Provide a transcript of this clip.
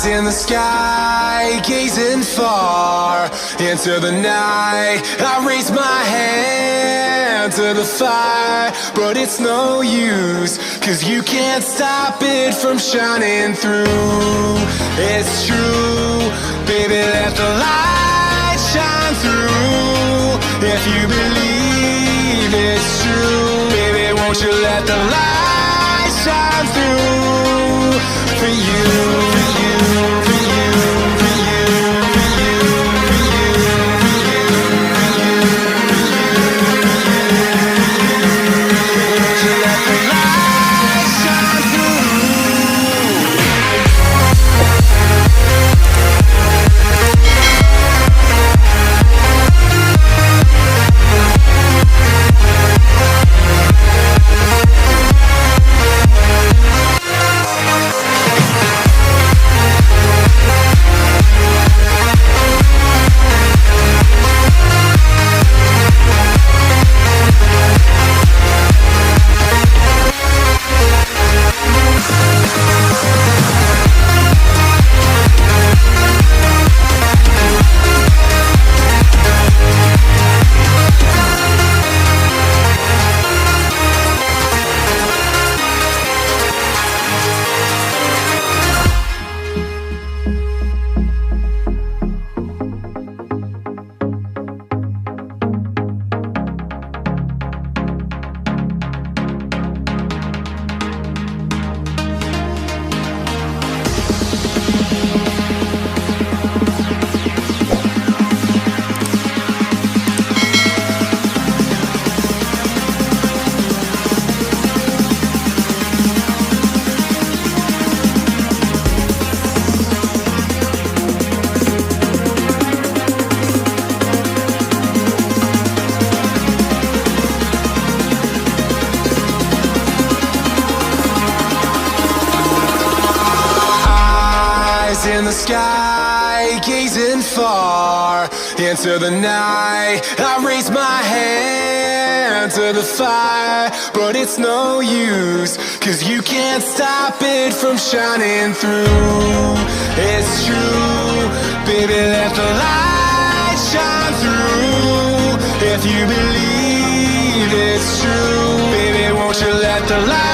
In the sky, gazing far into the night, I raise my hand to the fire, but it's no use, 'cause you can't stop it from shining through. It's true, baby, let the light shine through. If you believe it's true, baby, won't you let the light shine through for you, for you, for you, for you, for you, for you, for you, for you, won't you let the light shine through? In the sky, gazing far into the night, I raise my hand to the fire, but it's no use, 'cause you can't stop it from shining through. It's true, baby, let the light shine through. If you believe it's true, baby, won't you let the light